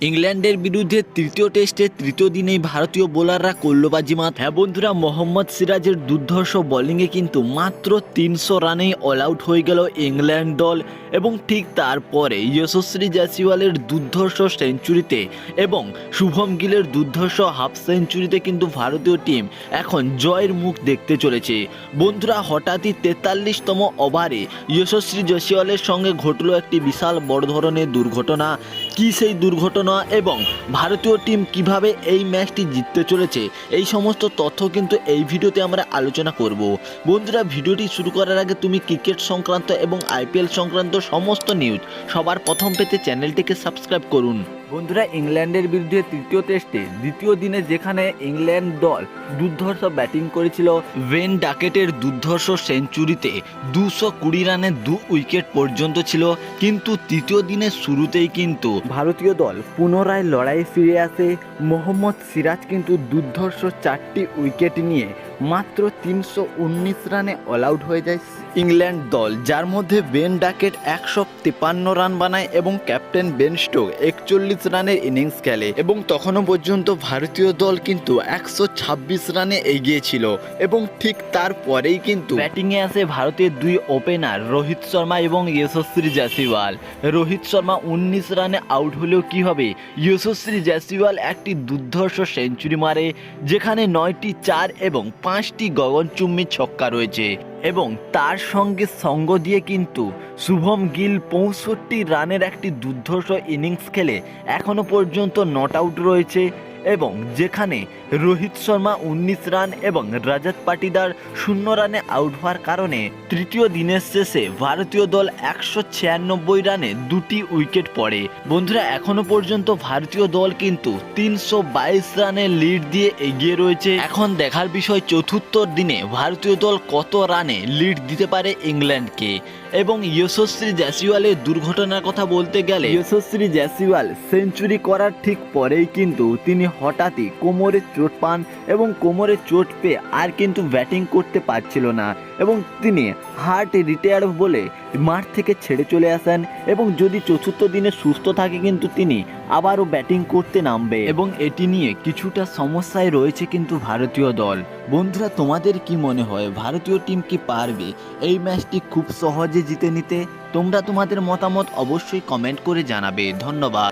ইংল্যান্ডের বিরুদ্ধে তৃতীয় টেস্টে তৃতীয় দিনেই ভারতীয় বোলাররা করল বাজিমাত। হ্যাঁ বন্ধুরা, মোহাম্মদ সিরাজের দুর্ধর্ষ বোলিংয়ে কিন্তু মাত্র 300 রানেই অল আউট হয়ে গেল ইংল্যান্ড দল এবং ঠিক তারপরে যশস্বী জয়সওয়ালের দুর্ধর্ষ সেঞ্চুরিতে এবং শুভম গিলের দুর্ধর্ষ হাফ সেঞ্চুরিতে কিন্তু ভারতীয় টিম এখন জয়ের মুখ দেখতে চলেছে। বন্ধুরা, হঠাৎই 43তম ওভারে যশস্বী জয়সওয়ালের সঙ্গে ঘটল একটি বিশাল বড় ধরনের দুর্ঘটনা। কি সেই দুর্ঘটনা এবং ভারতীয় টিম কিভাবে এই ম্যাচটি জিততে চলেছে, এই সমস্ত তথ্য কিন্তু এই ভিডিওতে আমরা আলোচনা করব। বন্ধুরা, ভিডিওটি শুরু করার আগে তুমি ক্রিকেট সংক্রান্ত এবং আইপিএল সংক্রান্ত সমস্ত নিউজ সবার প্রথম পেতে চ্যানেলটিকে সাবস্ক্রাইব করুন। বন্ধুরা, ইংল্যান্ডের বিরুদ্ধে তৃতীয় টেস্টে দ্বিতীয় দিনে যেখানে ইংল্যান্ড দল দুর্ধর্ষ ব্যাটিং করেছিল, ওয়েন ডাকেটের দুর্ধর্ষ সেঞ্চুরিতে 220 রানে 2 উইকেট পর্যন্ত ছিল, কিন্তু তৃতীয় দিনের শুরুতেই কিন্তু ভারতীয় দল পুনরায় লড়াই ফিরে আসে। মোহাম্মদ সিরাজ কিন্তু দুর্ধর্ষ 4টি উইকেট নিয়ে মাত্র 319 রানে অল আউট হয়ে যায় ইংল্যান্ড দল, যার মধ্যে বেন ডাকেট 153 রান বানায় এবং ক্যাপ্টেন বেন স্টোক 41 রানের ইনিংস খেলে এবং তখনও পর্যন্ত ভারতীয় দল কিন্তু 126 রানে এগিয়ে ছিল এবং ঠিক তারপরেই কিন্তু ব্যাটিংয়ে আসে ভারতের দুই ওপেনার রোহিত শর্মা এবং যশস্বী জয়সওয়াল। রোহিত শর্মা 19 রানে আউট হলেও কি হবে, যশস্বী জয়সওয়াল একটি দুর্ধর্ষ সেঞ্চুরি মারে, যেখানে 9টি 4 এবং 5টি গগনচুম্বী ছক্কা রয়েছে এবং তার সঙ্গে সঙ্গ দিয়ে কিন্তু শুভম গিল 65 রানের একটি দুর্ধর্ষ ইনিংস খেলে এখনও পর্যন্ত নট আউট রয়েছে এবং যেখানে রোহিত শর্মা 19 রান এবং রজত পাটিদার 0 রানে আউট হওয়ার কারণে তৃতীয় দিনের শেষে ভারতীয় দল 196 রানে 2টি উইকেট পড়ে। বন্ধুরা, এখনো পর্যন্ত ভারতীয় দল কিন্তু 322 রানের লিড দিয়ে এগিয়ে রয়েছে। এখন দেখার বিষয় চতুর্থ দিনে ভারতীয় দল কত রানে লিড দিতে পারে ইংল্যান্ডকে। এবং যশস্বী জয়সওয়ালের দুর্ঘটনার কথা বলতে গেলে, যশস্বী জয়সওয়াল সেঞ্চুরি করার ঠিক পরেই কিন্তু তিনি হঠাৎই কোমরে চোট পান এবং কোমরে চোট পেয়ে আর কিন্তু ব্যাটিং করতে পারছিল না এবং তিনি হার্ট রিটায়ার বলে মাঠ থেকে ছেড়ে চলে আসেন এবং যদি চতুর্থ দিনে সুস্থ থাকে কিন্তু তিনি আবারও ব্যাটিং করতে নামবে এবং এটি নিয়ে কিছুটা সমস্যায় রয়েছে কিন্তু ভারতীয় দল। বন্ধুরা, তোমাদের কি মনে হয় ভারতীয় টিম কি পারবে এই ম্যাচটি খুব সহজে জিতে নিতে? তোমরা তোমাদের মতামত অবশ্যই কমেন্ট করে জানাবে। ধন্যবাদ।